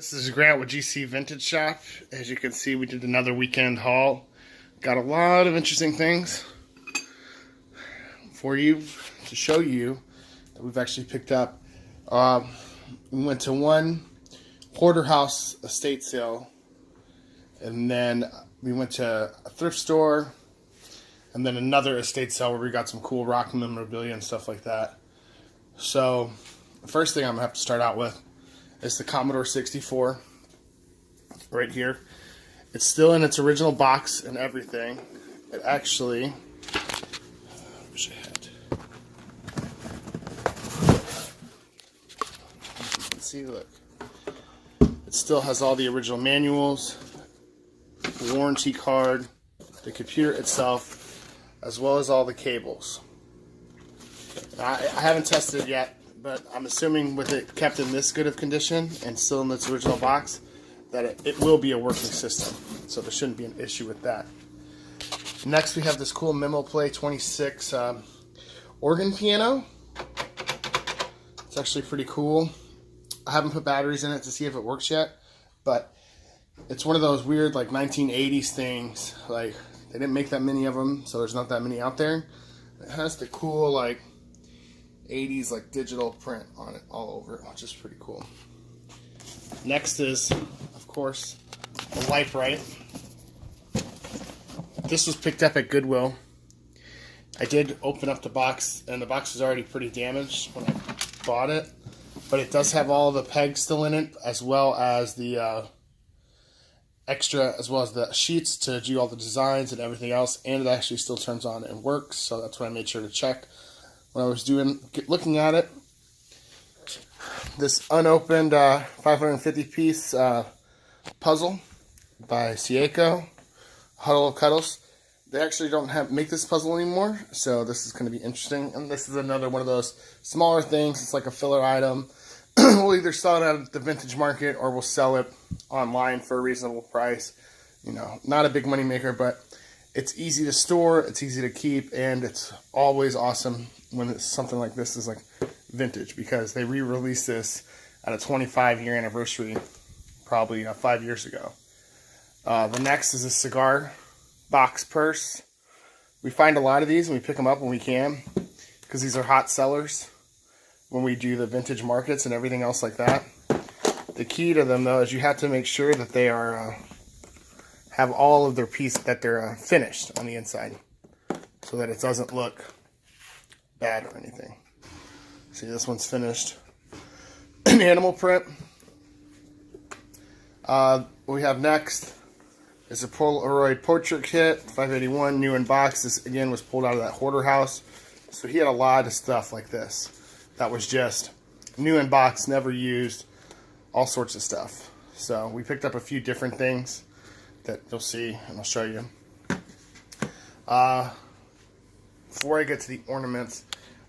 This is Grant with GC Vintage Shop. As you can see, we did another weekend haul. Got a lot of interesting things for you to show you that we've actually picked up. We went to one Porterhouse estate sale, and then we went to a thrift store, and then another estate sale where we got some cool rock memorabilia and stuff like that. So the first thing I'm gonna have to start out with is the Commodore 64 right here. It's still in its original box and everything. It actually, I wish I had. Let's see, look. It still has all the original manuals, the warranty card, the computer itself, as well as all the cables. I haven't tested it yet, but I'm assuming with it kept in this good of condition and still in its original box, that it will be a working system. So there shouldn't be an issue with that. Next, we have this cool Memo Play 26 organ piano. It's actually pretty cool. I haven't put batteries in it to see if it works yet, but it's one of those weird like 1980s things. Like, they didn't make that many of them, so there's not that many out there. It has the cool like 80s like digital print on it all over it, which is pretty cool. Next is, of course, the lite-bright. This was picked up at Goodwill. I did open up the box, and the box was already pretty damaged when I bought it, but it does have all the pegs still in it, as well as the the sheets to do all the designs and everything else, and it actually still turns on and works, so that's what I made sure to check when I was looking at it. This unopened 550 piece puzzle by Seiko, Huddle of Cuddles. They actually don't make this puzzle anymore, so this is going to be interesting. And this is another one of those smaller things. It's like a filler item. We'll either sell it at the vintage market or we'll sell it online for a reasonable price. You know, not a big money maker, but it's easy to store, it's easy to keep, and it's always awesome when it's something like this is like vintage, because they re-released this at a 25-year anniversary probably 5 years ago. The next is a cigar box purse. We find a lot of these and we pick them up when we can, because these are hot sellers when we do the vintage markets and everything else like that. The key to them, though, is you have to make sure that they are have all of their pieces, that they're finished on the inside, so that it doesn't look bad or anything. See, this one's finished. An animal print. What we have next is a Polaroid portrait kit, 581, new in box. This again was pulled out of that hoarder house, so he had a lot of stuff like this that was just new in box, never used, all sorts of stuff. So we picked up a few different things that you'll see, and I'll show you. Before I get to the ornaments,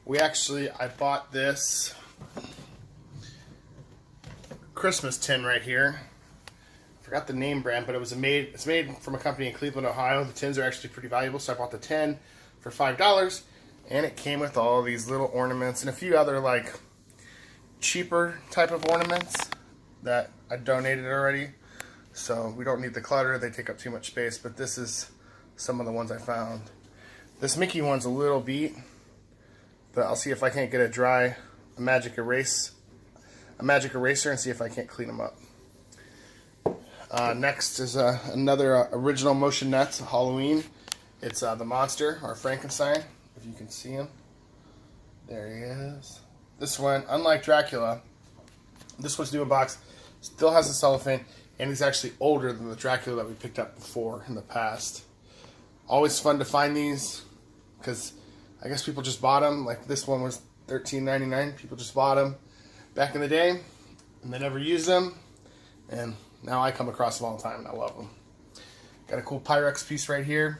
I bought this Christmas tin right here. I forgot the name brand, but it's made from a company in Cleveland, Ohio. The tins are actually pretty valuable, so I bought the tin for $5, and it came with all these little ornaments and a few other like cheaper type of ornaments that I donated already. So we don't need the clutter, they take up too much space, but this is some of the ones I found. This Mickey one's a little beat, but I'll see if I can't get a magic eraser and see if I can't clean them up. Next is another original Motion Nuts Halloween. It's the monster, or Frankenstein, if you can see him. There he is. This one, unlike Dracula, this one's new in box, still has the cellophane, and he's actually older than the Dracula that we picked up before in the past. Always fun to find these, because I guess people just bought them. Like this one was $13.99. People just bought them back in the day, and they never used them. And now I come across them all the time, and I love them. Got a cool Pyrex piece right here.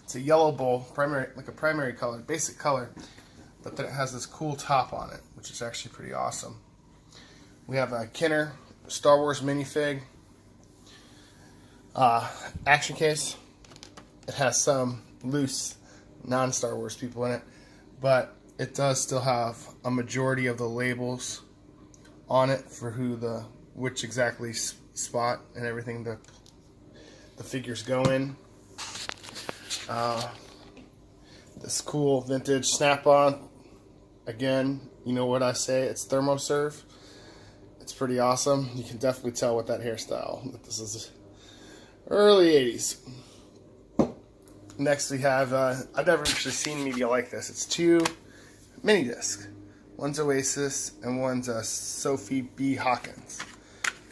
It's a yellow bowl, like a primary color, basic color, but then it has this cool top on it, which is actually pretty awesome. We have a Kenner Star Wars minifig action case. It has some loose non-Star Wars people in it, but it does still have a majority of the labels on it for who the which exactly spot and everything the figures go in. This cool vintage snap-on. Again, you know what I say, it's thermoserve. It's pretty awesome. You can definitely tell with that hairstyle that this is early 80s. Next we have, I've never actually seen media like this. It's two mini discs. One's Oasis and one's Sophie B. Hawkins.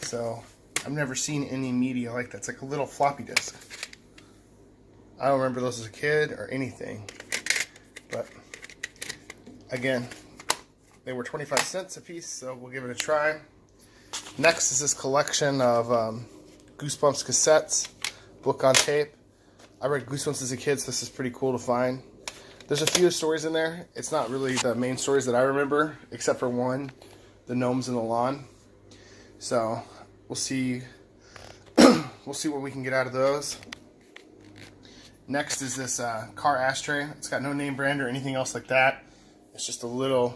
So I've never seen any media like that. It's like a little floppy disk. I don't remember those as a kid or anything. But again, they were 25 cents a piece, so we'll give it a try. Next is this collection of Goosebumps cassettes, book on tape. I read Goosebumps as a kid, so this is pretty cool to find. There's a few stories in there. It's not really the main stories that I remember, except for one, the gnomes in the lawn. So we'll see. We'll see what we can get out of those. Next is this car ashtray. It's got no name brand or anything else like that. It's just a little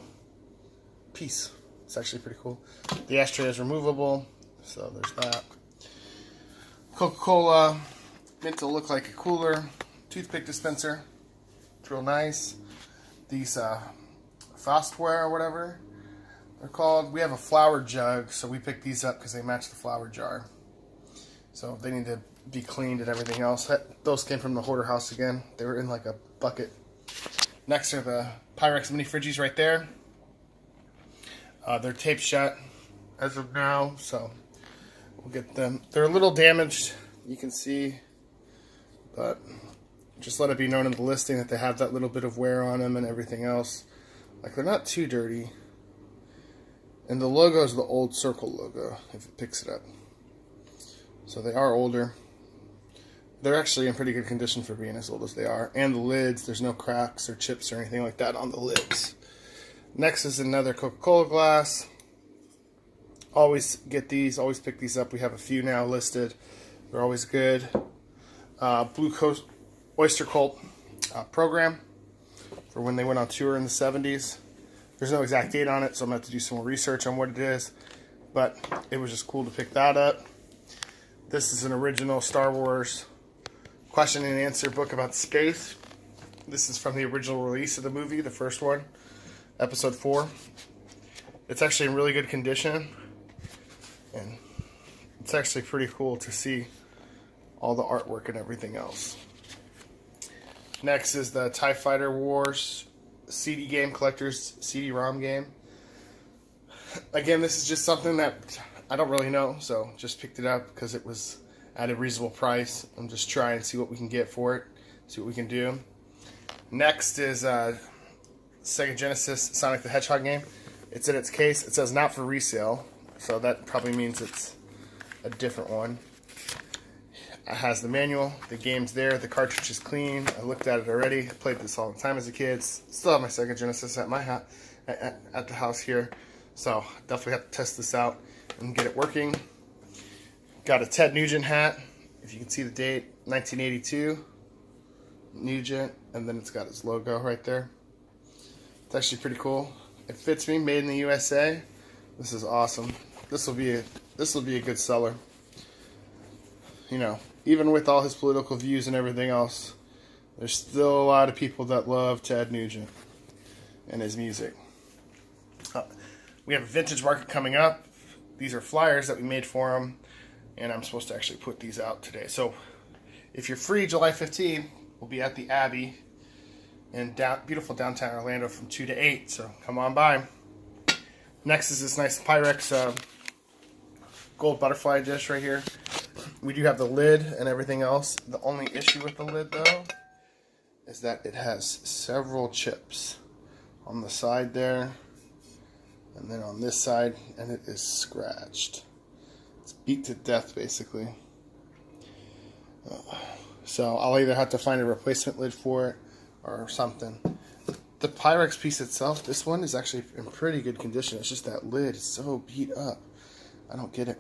piece. It's actually pretty cool. The ashtray is removable, so there's that. Coca-Cola, meant to look like a cooler. Toothpick dispenser. It's real nice. These Fastware or whatever they're called. We have a flower jug, so we picked these up because they match the flower jar. So they need to be cleaned and everything else. Those came from the hoarder house again. They were in like a bucket. Next are the Pyrex mini fridgies right there. They're taped shut as of now, so we'll get them. They're a little damaged, you can see, but just let it be known in the listing that they have that little bit of wear on them and everything else. Like, they're not too dirty. And the logo is the old Circle logo, if it picks it up. So they are older. They're actually in pretty good condition for being as old as they are. And the lids, there's no cracks or chips or anything like that on the lids. Next is another Coca-Cola glass. Always get these, always pick these up. We have a few now listed. They're always good. Blue Coast Oyster Cult program for when they went on tour in the 70s. There's no exact date on it, so I'm going to have to do some more research on what it is. But it was just cool to pick that up. This is an original Star Wars question and answer book about space. This is from the original release of the movie, the first one, episode 4. It's actually in really good condition, and it's actually pretty cool to see all the artwork and everything else. Next is the TIE Fighter Wars CD game collector's CD-ROM game. Again, this is just something that I don't really know, so just picked it up because it was at a reasonable price. I'm just trying to see what we can get for it, see what we can do. Next is Sega Genesis Sonic the Hedgehog game. It's in its case. It says not for resale, so that probably means it's a different one. It has the manual, the game's there, the cartridge is clean. I looked at it already. I played this all the time as a kid. Still have my Sega Genesis at my at the house here, so definitely have to test this out and get it working. Got a Ted Nugent hat. If you can see the date, 1982. Nugent, and then it's got his logo right there. It's actually pretty cool. It fits me, made in the USA. This is awesome. This will be a good seller. You know, even with all his political views and everything else, there's still a lot of people that love Ted Nugent and his music. We have a vintage market coming up. These are flyers that we made for him, and I'm supposed to actually put these out today. So if you're free July 15th, we'll be at the Abbey in beautiful downtown Orlando from 2 to 8, so come on by. Next is this nice Pyrex gold butterfly dish right here. We do have the lid and everything else. The only issue with the lid, though, is that it has several chips on the side there, and then on this side, and it is scratched. It's beat to death, basically. So I'll either have to find a replacement lid for it or something. The Pyrex piece itself, this one is actually in pretty good condition. It's just that lid is so beat up. I don't get it.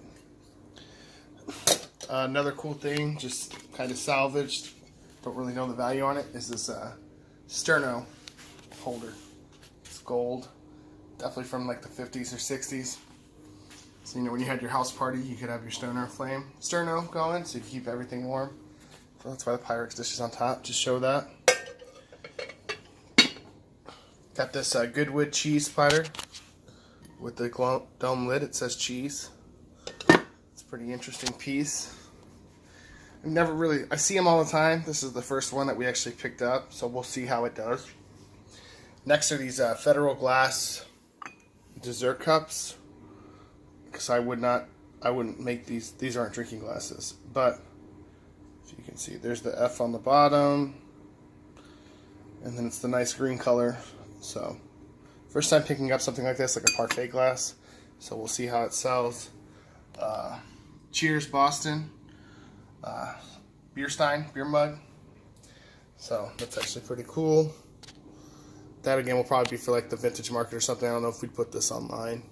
Another cool thing, just kind of salvaged, don't really know the value on it, is this sterno holder. It's gold, definitely from like the 50s or 60s. So, you know, when you had your house party, you could have your sterno going, so you keep everything warm. So that's why the Pyrex dish is on top, to show that. Got this Goodwood cheese platter with the dome lid. It says cheese. It's a pretty interesting piece. I see them all the time. This is the first one that we actually picked up, so we'll see how it does. Next are these Federal glass dessert cups, because I wouldn't make these. These aren't drinking glasses, but if you can see, there's the F on the bottom, and then it's the nice green color. So, first time picking up something like this, like a parfait glass. So we'll see how it sells. Cheers, Boston. Beer stein, beer mug. So that's actually pretty cool. That again will probably be for like the vintage market or something. I don't know if we'd put this online.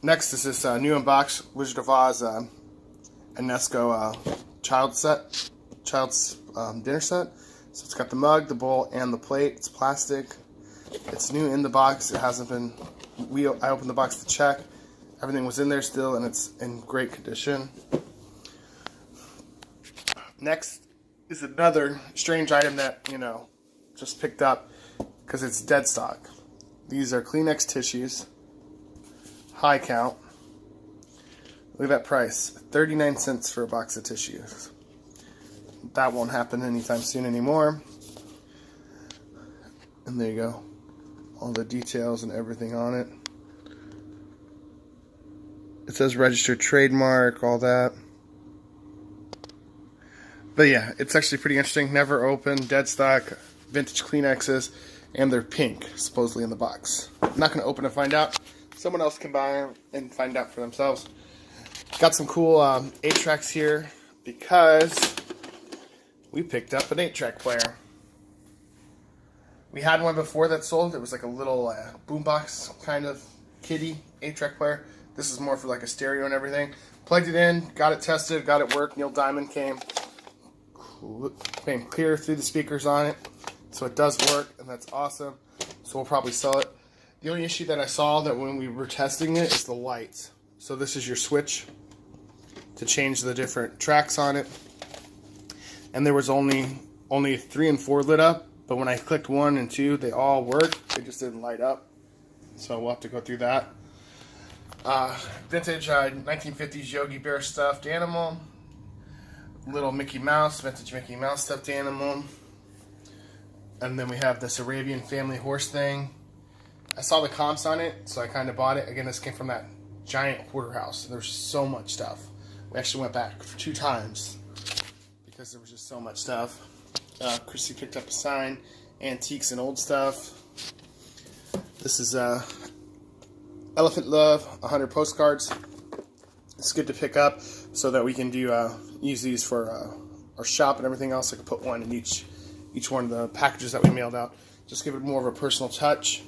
Next is this new unboxed Wizard of Oz UNESCO child's dinner set. So it's got the mug, the bowl, and the plate. It's plastic. It's new in the box. It hasn't been. I opened the box to check. Everything was in there still, and it's in great condition. Next is another strange item that, you know, just picked up because it's dead stock. These are Kleenex tissues, high count. Look at that price, 39 cents for a box of tissues. That won't happen anytime soon anymore. And there you go, all the details and everything on it. It says registered trademark, all that. But yeah, it's actually pretty interesting. Never opened, dead stock, vintage Kleenexes, and they're pink, supposedly in the box. I'm not going to open and find out. Someone else can buy them and find out for themselves. Got some cool 8-tracks here because we picked up an 8-track player. We had one before that sold. It was like a little boombox kind of kiddie 8-track player. This is more for like a stereo and everything. Plugged it in, got it tested, got it work. Neil Diamond came clear through the speakers on it. So it does work, and that's awesome. So we'll probably sell it. The only issue that I saw that when we were testing it is the lights. So this is your switch to change the different tracks on it. And there was only 3 and 4 lit up, but when I clicked 1 and 2, they all worked. They just didn't light up. So we'll have to go through that. Vintage 1950s Yogi Bear stuffed animal. Little Mickey Mouse, vintage Mickey Mouse stuffed animal. And then we have this Arabian family horse thing. I saw the comps on it, so I kind of bought it. Again, this came from that giant hoarder house. There's so much stuff. We actually went back 2 times because there was just so much stuff. Chrissy picked up a sign, antiques and old stuff. This is Elephant Love, 100 postcards. It's good to pick up so that we can use these for our shop and everything else. I could put one in each one of the packages that we mailed out. Just give it more of a personal touch.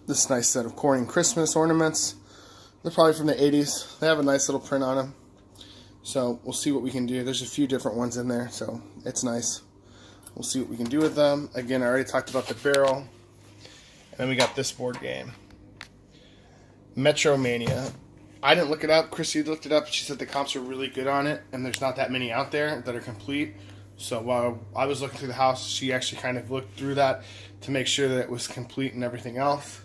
This nice set of Corning Christmas ornaments. They're probably from the 80s. They have a nice little print on them. So we'll see what we can do. There's a few different ones in there, so it's nice. We'll see what we can do with them. Again, I already talked about the barrel. And then we got this board game. Metromania. I didn't look it up. Chrissy looked it up. She said the comps are really good on it, and there's not that many out there that are complete. So while I was looking through the house, she actually kind of looked through that to make sure that it was complete and everything else.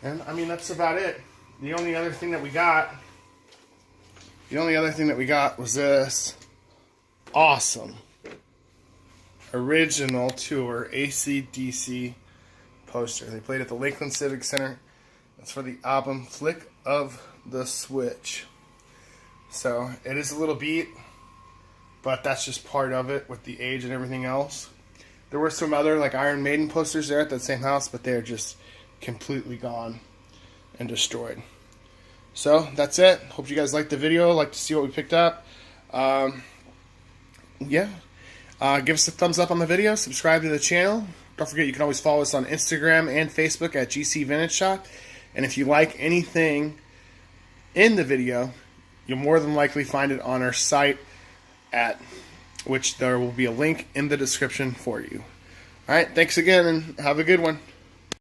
And I mean, that's about it. The only other thing that we got was this awesome original tour ACDC poster. They played at the Lakeland Civic Center. That's for the album Flick of the Switch. So it is a little beat, but that's just part of it with the age and everything else. There were some other like Iron Maiden posters there at that same house, but they're just completely gone and destroyed. So that's it. Hope you guys liked the video. Like to see what we picked up. Give us a thumbs up on the video. Subscribe to the channel. Don't forget you can always follow us on Instagram and Facebook at GC Vintage Shop. And if you like anything in the video, you'll more than likely find it on our site, at which there will be a link in the description for you. Alright, thanks again and have a good one.